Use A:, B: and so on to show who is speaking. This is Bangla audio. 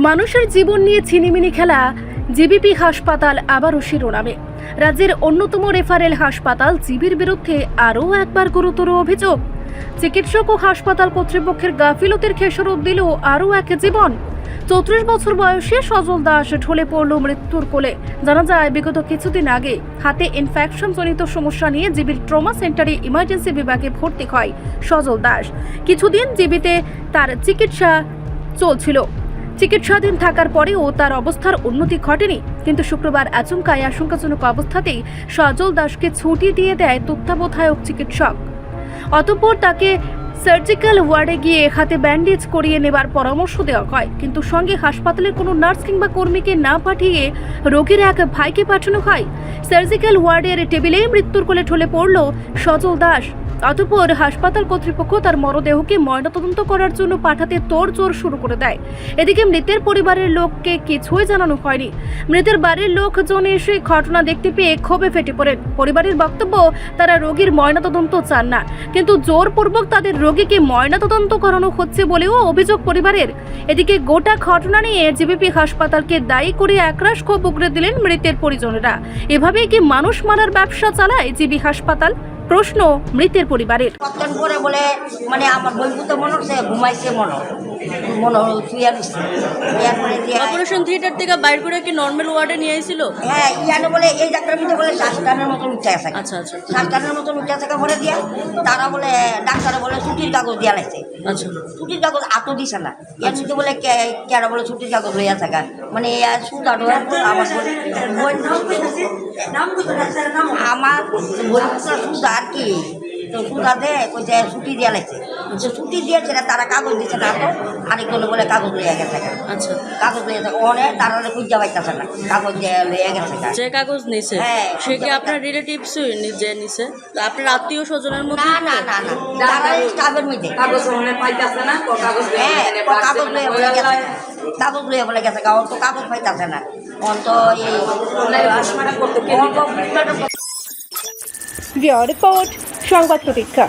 A: মানুষের জীবন নিয়ে ছিনিমিনি খেলা জিবিপি হাসপাতাল আবারও শিরোনামে। রাজ্যের অন্যতম রেফারেল হাসপাতাল জিবির বিরুদ্ধে আরও একবার গুরুতর অভিযোগ। চিকিৎসক ও হাসপাতাল কর্তৃপক্ষের গাফিলতির খেসারত দিল আরও এক জীবন। 34 বছর বয়সে সজল দাস ঢলে পড়ল মৃত্যুর কোলে। জানা যায় বিগত কিছুদিন আগে হাতে ইনফেকশন জনিত সমস্যা নিয়ে জিবির ট্রমা সেন্টারে ইমার্জেন্সি বিভাগে ভর্তি হয় সজল দাস। কিছুদিন জিবিতে তার চিকিৎসা চলছিল। চিকিৎসাধীন থাকার পরেও তার অবস্থার উন্নতি ঘটেনি, কিন্তু শুক্রবার আচমকায় আশঙ্কাজনক অবস্থাতেই সজল দাসকে ছুটি দিয়ে দেয় তত্ত্বাবধায়ক চিকিৎসক। অতঃপর তাকে সার্জিক্যাল ওয়ার্ডে গিয়ে হাতে ব্যান্ডেজ করিয়ে নেবার পরামর্শ দেওয়া হয়, কিন্তু সঙ্গে হাসপাতালের কোনো নার্স কিংবা কর্মীকে না পাঠিয়ে রোগীর এক ভাইকে পাঠানো হয়। সার্জিক্যাল ওয়ার্ডের টেবিলেই মৃত্যুর কোলে ঢলে পড়ল সজল দাস। অতঃপর হাসপাতাল কর্তৃপক্ষ তার মরদেহকে ময়নাতদন্ত করার জন্য পাঠাতে তোড়জোড় শুরু করে দেয়। এদিকে মৃতের পরিবারের লোককে কিছুই জানানো হয়নি। মৃতের বাড়ির লোকজন এসে ঘটনা দেখতে পেয়ে ক্ষোভে ফেটে পড়েন। পরিবারের বক্তব্য, তারা রোগীর ময়নাতদন্ত চান না, কিন্তু জোরপূর্বক তাদের রোগীকে ময়নাতদন্ত করানো হচ্ছে বলেও অভিযোগ পরিবারের। এদিকে গোটা ঘটনা নিয়ে জিবিপি হাসপাতালকে দায়ী করে একরাশ ক্ষোভ উগরে দিলেন মৃতের পরিজনেরা। এভাবেই কি মানুষ মারার ব্যবসা চালায় জিবি হাসপাতাল? প্রশ্ন মৃতের পরিবারের।
B: কতক্ষণ পরে বলে মানে আমার বইপুতে মনে হচ্ছে ঘুমাইছে মনে হলো শুয়ে দিচ্ছে।
C: অপারেশন থিয়েটার থেকে বাইর করে কি নর্মাল ওয়ার্ডে নিয়ে আইছিল?
B: হ্যাঁ, ইয়ানো বলে এই ডাক্তার মধ্যে বলে শ্বাসটানের মতন উঠে আছে।
C: আচ্ছা আচ্ছা,
B: শ্বাসটানের মতন উঠে আছে ভরে দিয়া তারা বলে ডাক্তারে বলে ছুটির কাগজ দিয়া লাগছে।
C: আচ্ছা,
B: ছুটির কাগজ আতো দিছে না। এর মধ্যে বলে কেন বলে ছুটির কাগজ লইয়া থাকা মানে সুদা আমার আমার সুদা আর কি তো সুদা দে কইছে ছুটি দিয়া লাগছে। ছুটি দিয়েছে না, তারা কাগজ দিচ্ছে না, তো আরেকজন বলে কাগজ লইয়া গেছে।
C: আচ্ছা,
B: কাগজ লইয়া থাকে অনেক তারা খুঁজা পাইতেছে না, কাগজ লইয়া গেছে।
C: যে কাগজ নিছে
B: হ্যাঁ,
C: সে কি আপনার রিলেটিভস যে নিছে, আপনার আত্মীয় স্বজনের মধ্যে?
B: না না না না, তারা স্টাফের মধ্যে কাগজ পাইতেছে না, কাগজ লইয়া বলে গেছে। কাগজ লইয়া বলে গেছে, কারণ তো কাগজ পাইতেছে না। অন্ত এই
A: রিপোর্ট সংবাদ প্রতীক্ষা।